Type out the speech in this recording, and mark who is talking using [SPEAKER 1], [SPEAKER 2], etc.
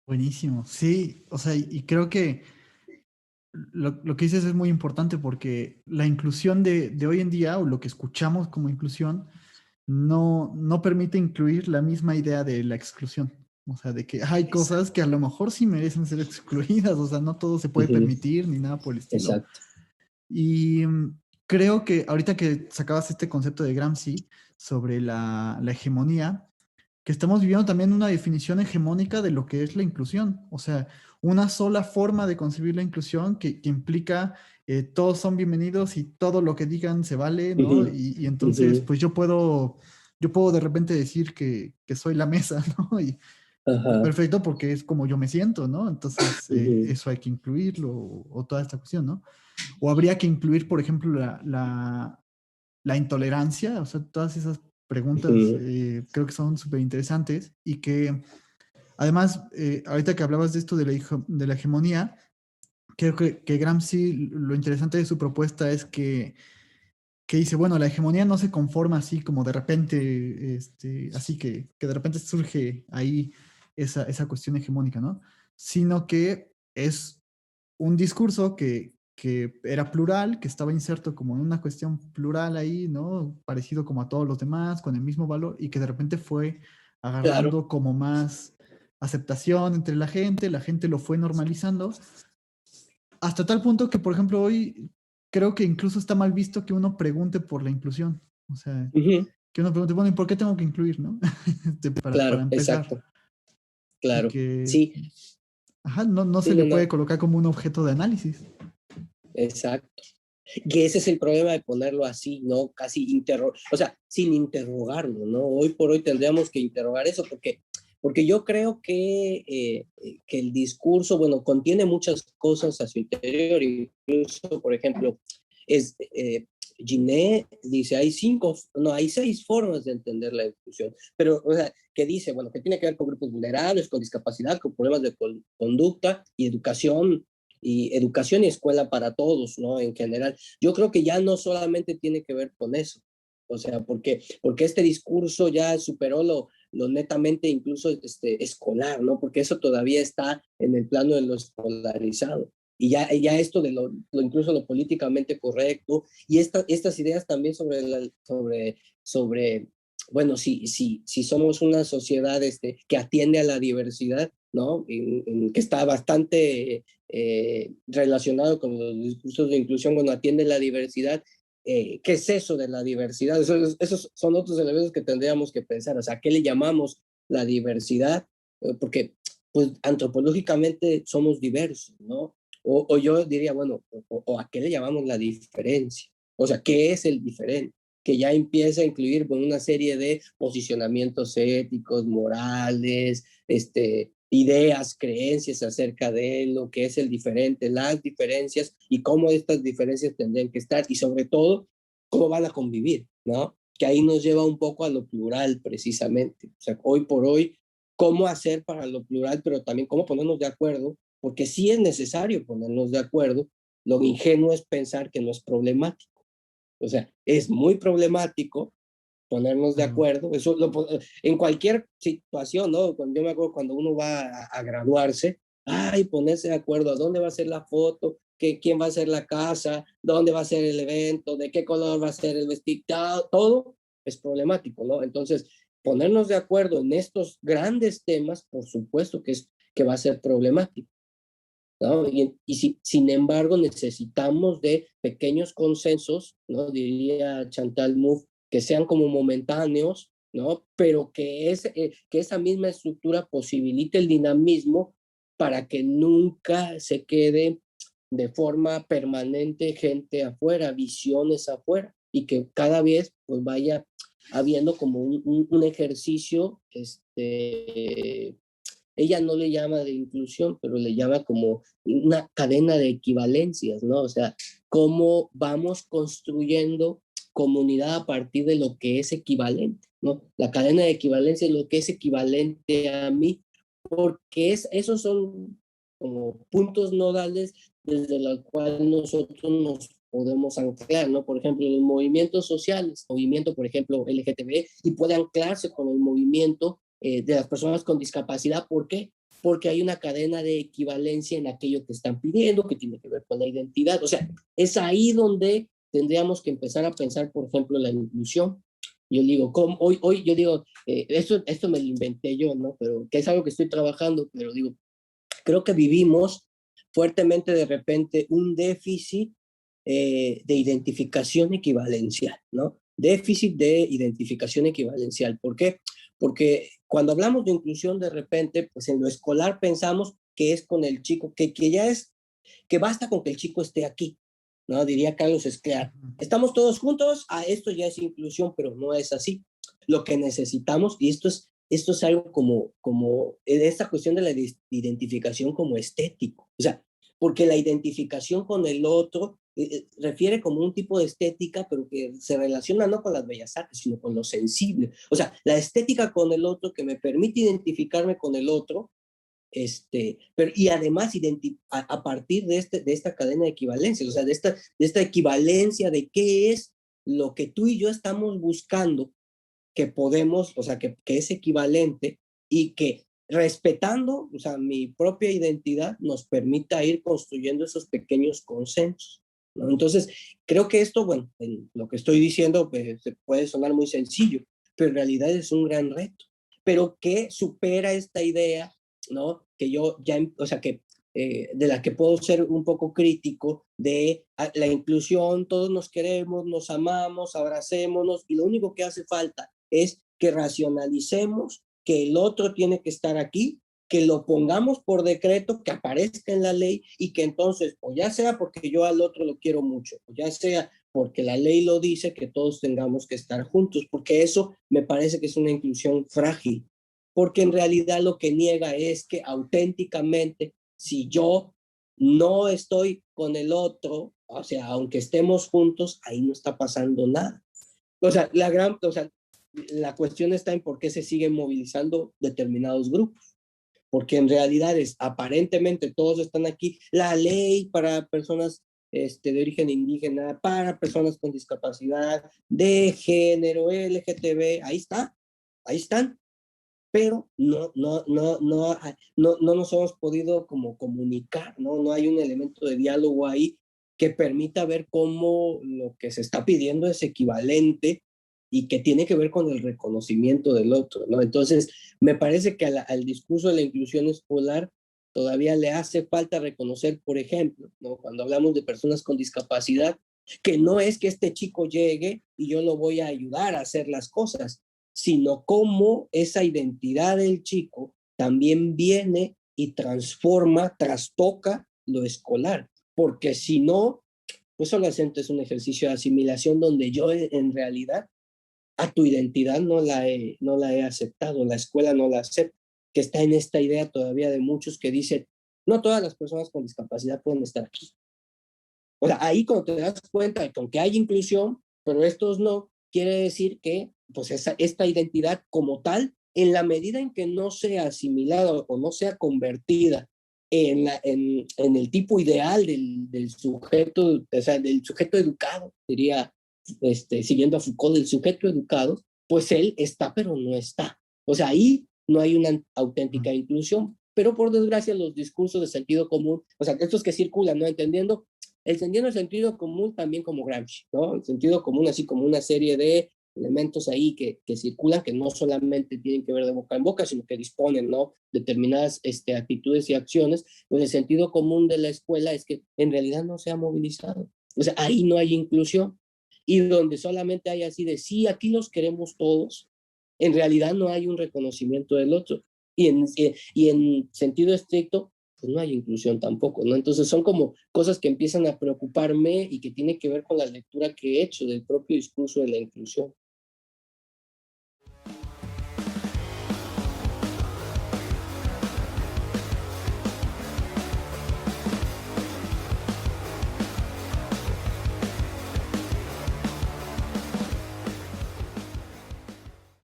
[SPEAKER 1] Buenísimo. Sí, o sea, y creo que lo que dices es muy importante porque la inclusión de hoy en día, o lo que escuchamos como inclusión, no permite incluir la misma idea de la exclusión. O sea, de que hay cosas
[SPEAKER 2] Exacto.
[SPEAKER 1] que a lo mejor sí merecen ser excluidas, o sea, no todo se puede
[SPEAKER 2] Ujú.
[SPEAKER 1] permitir ni nada por el estilo.
[SPEAKER 2] Exacto.
[SPEAKER 1] Y creo que ahorita que sacabas este concepto de Gramsci sobre la hegemonía, que estamos viviendo también una definición hegemónica de lo que es la inclusión. O sea, una sola forma de concebir la inclusión que implica todos son bienvenidos y todo lo que digan se vale,
[SPEAKER 2] Ujú,
[SPEAKER 1] ¿no? Y
[SPEAKER 2] ujú.
[SPEAKER 1] entonces, pues yo puedo de repente decir que soy la mesa, ¿no? Y
[SPEAKER 2] Ajá.
[SPEAKER 1] perfecto porque es como yo me siento, ¿no? Entonces,
[SPEAKER 2] Ujú,
[SPEAKER 1] eso hay que incluirlo o toda esta cuestión, ¿no? O habría que incluir, por ejemplo, la intolerancia, o sea, todas esas preguntas
[SPEAKER 2] ujú.
[SPEAKER 1] creo que son súper interesantes y que además, ahorita que hablabas de esto de la hegemonía, creo que Gramsci, lo interesante de su propuesta es que dice, bueno, la hegemonía no se conforma así como de repente, así que de repente surge ahí esa cuestión hegemónica, ¿no? Sino que es un discurso que era plural, que estaba inserto como en una cuestión plural ahí, ¿no? Parecido como a todos los demás, con el mismo valor, y que de repente fue
[SPEAKER 2] Claro,
[SPEAKER 1] agarrando como más aceptación entre la gente lo fue normalizando, hasta tal punto que, por ejemplo, hoy creo que incluso está mal visto que uno pregunte por la inclusión. O sea,
[SPEAKER 2] ujú,
[SPEAKER 1] que uno pregunte, bueno, ¿y por qué tengo que incluir, no? Para
[SPEAKER 2] claro,
[SPEAKER 1] empezar.
[SPEAKER 2] exacto,
[SPEAKER 1] Y
[SPEAKER 2] claro.
[SPEAKER 1] que,
[SPEAKER 2] Sí,
[SPEAKER 1] ajá, no
[SPEAKER 2] sí,
[SPEAKER 1] se
[SPEAKER 2] no,
[SPEAKER 1] le puede
[SPEAKER 2] no,
[SPEAKER 1] colocar como un objeto de análisis.
[SPEAKER 2] exacto. Que ese es el problema de ponerlo así, ¿no? Casi o sea, sin interrogarlo, ¿no? Hoy por hoy tendríamos que interrogar eso porque yo creo que el discurso, bueno, contiene muchas cosas a su interior, incluso, por ejemplo, es, Giné dice, hay 6 formas de entender la inclusión, pero, o sea, que dice, bueno, que tiene que ver con grupos vulnerables, con discapacidad, con problemas de conducta y educación y escuela para todos, ¿no? En general, yo creo que ya no solamente tiene que ver con eso, o sea, porque este discurso ya superó lo netamente incluso escolar, ¿no? Porque eso todavía está en el plano de lo escolarizado. Y ya esto de incluso lo políticamente correcto y estas ideas también sobre bueno, si somos una sociedad que atiende a la diversidad, ¿no? Que está bastante relacionado con los discursos de inclusión, bueno, atiende la diversidad. ¿Qué es eso de la diversidad? Esos son otros elementos que tendríamos que pensar. O sea, ¿qué le llamamos la diversidad? Porque, pues, antropológicamente somos diversos, ¿no? O yo diría, bueno, o a qué le llamamos la diferencia. O sea, ¿qué es el diferente? Que ya empieza a incluir con una serie de posicionamientos éticos, morales, ideas, creencias acerca de lo que es el diferente, las diferencias y cómo estas diferencias tendrían que estar y sobre todo cómo van a convivir, ¿no? Que ahí nos lleva un poco a lo plural precisamente. O sea, hoy por hoy, cómo hacer para lo plural, pero también cómo ponernos de acuerdo, porque sí es necesario ponernos de acuerdo. Lo ingenuo es pensar que no es problemático. O sea, es muy problemático ponernos de
[SPEAKER 1] Claro.
[SPEAKER 2] acuerdo. En cualquier situación, ¿no? Yo me acuerdo cuando uno va a graduarse, ay, ponerse de acuerdo a dónde va a ser la foto, quién va a ser la casa, dónde va a ser el evento, de qué color va a ser el vestido, todo es problemático, ¿no? Entonces, ponernos de acuerdo en estos grandes temas, por supuesto que va a ser problemático, ¿no? Sin embargo, necesitamos de pequeños consensos, ¿no? Diría Chantal Mouffe, que sean como momentáneos, ¿no? Pero que esa misma estructura posibilite el dinamismo para que nunca se quede de forma permanente gente afuera, visiones afuera, y que cada vez pues vaya habiendo como un ejercicio ella no le llama de inclusión, pero le llama como una cadena de equivalencias, ¿no? O sea, cómo vamos construyendo comunidad a partir de lo que es equivalente, ¿no? La cadena de equivalencia es lo que es equivalente a mí, porque esos son como puntos nodales desde los cuales nosotros nos podemos anclar, ¿no? Por ejemplo, los movimientos sociales, movimiento, por ejemplo, LGTB, y puede anclarse con el movimiento de las personas con discapacidad. ¿Por qué? porque hay una cadena de equivalencia en aquello que están pidiendo, que tiene que ver con la identidad. O sea, es ahí donde tendríamos que empezar a pensar, por ejemplo, la inclusión. Yo digo, hoy yo digo, esto me lo inventé yo, ¿no? Pero que es algo que estoy trabajando, pero digo, creo que vivimos fuertemente de repente un déficit de identificación equivalencial, ¿no? Déficit de identificación equivalencial. ¿Por qué? Porque cuando hablamos de inclusión, de repente, pues en lo escolar pensamos que es con el chico, que ya es, que basta con que el chico esté aquí, ¿no? Diría Carlos Esclar. Estamos todos juntos, esto ya es inclusión, pero no es así. Lo que necesitamos, y esto es algo como esta cuestión de la identificación como estético, o sea, porque la identificación con el otro refiere como un tipo de estética, pero que se relaciona no con las bellas artes, sino con lo sensible. O sea, la estética con el otro que me permite identificarme con el otro, pero, y además a partir de esta cadena de equivalencia, o sea, de esta equivalencia de qué es lo que tú y yo estamos buscando, que podemos, o sea, que es equivalente y que respetando, o sea, mi propia identidad nos permita ir construyendo esos pequeños consensos, ¿no? Entonces, creo que esto, bueno, lo que estoy diciendo pues, se puede sonar muy sencillo, pero en realidad es un gran reto, pero que supera esta idea, ¿no? Que yo ya, o sea, que de la que puedo ser un poco crítico, de la inclusión, todos nos queremos, nos amamos, abracémonos, y lo único que hace falta es que racionalicemos que el otro tiene que estar aquí, que lo pongamos por decreto, que aparezca en la ley y que entonces, o ya sea porque yo al otro lo quiero mucho, o ya sea porque la ley lo dice, que todos tengamos que estar juntos, porque eso me parece que es una inclusión frágil, porque en realidad lo que niega es que auténticamente, si yo no estoy con el otro, o sea, aunque estemos juntos, ahí no está pasando nada. O sea, la cuestión está en por qué se siguen movilizando determinados grupos, porque en realidad aparentemente todos están aquí, la ley para personas de origen indígena, para personas con discapacidad, de género, LGTB, ahí están, pero no nos hemos podido como comunicar, no hay un elemento de diálogo ahí que permita ver cómo lo que se está pidiendo es equivalente y que tiene que ver con el reconocimiento del otro, ¿no? Entonces, me parece que al discurso de la inclusión escolar todavía le hace falta reconocer, por ejemplo, ¿no? Cuando hablamos de personas con discapacidad, que no es que este chico llegue y yo lo voy a ayudar a hacer las cosas, sino cómo esa identidad del chico también viene y transforma, trastoca lo escolar, porque si no, pues solamente es un ejercicio de asimilación donde yo en realidad a tu identidad no la he aceptado, la escuela no la acepta, que está en esta idea todavía de muchos que dicen, no todas las personas con discapacidad pueden estar aquí. O sea, ahí cuando te das cuenta de que aunque hay inclusión, pero estos no, quiere decir que pues esta identidad como tal, en la medida en que no sea asimilada o no sea convertida en el tipo ideal del sujeto, o sea, del sujeto educado, diría, siguiendo a Foucault, del sujeto educado, pues él está, pero no está. O sea, ahí no hay una auténtica inclusión, pero por desgracia los discursos de sentido común, o sea, estos que circulan, ¿no? Entendiendo el sentido común también como Gramsci, ¿no? El sentido común así como una serie de elementos ahí que circulan, que no solamente tienen que ver de boca en boca, sino que disponen, ¿no? Determinadas actitudes y acciones, pues el sentido común de la escuela es que en realidad no se ha movilizado. O sea, ahí no hay inclusión. Y donde solamente hay así de, sí, aquí los queremos todos, en realidad no hay un reconocimiento del otro. Y en sentido estricto, pues no hay inclusión tampoco, ¿no? Entonces son como cosas que empiezan a preocuparme y que tiene que ver con la lectura que he hecho del propio discurso de la inclusión.